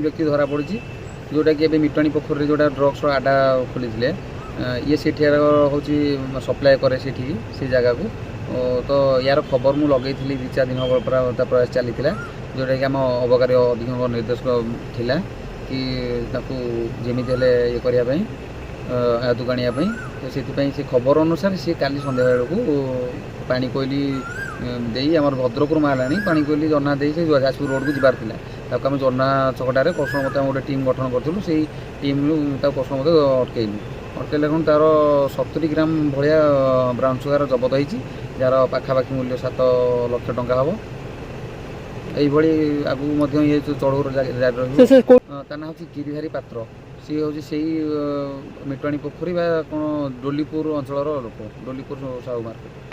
व्यक्ति धरा पड़ी जोटा कि मिटाणी पोखरी जोटा ड्रग्स आडा खोली ये सेठार हूँ सप्लाए करे से जगह को तो यार खबर मुझे लगे 2-4 दिन हम प्रयास चली जोटा कि आम अबकारी अधीक्षक निर्देश थिला कि जमी ये करने आदक आने से खबर अनुसार सी काली सन्ध्या बेलू पानी कोईली दे आम भद्रपुर माला पानी कोईली जन्ना दे से जाजपुर रोड को जबार आम जन्ना चकटार कौशल मत गोटे टीम गठन करूँ से टीम कौशल मत अटकैले कौन तार 70 ग्राम भाया ब्राउन सुगार जबत होती जार पाखापाखि मूल्य 7 लाख टंका हम यही आगू ये चढ़ौर जारी रही ना हूँ गिरिधारी पात्र सी हूँ से मिटाणी पोखरी कौन डोलीपुर अंचल लोक डोलीपुर साहू मार्केट।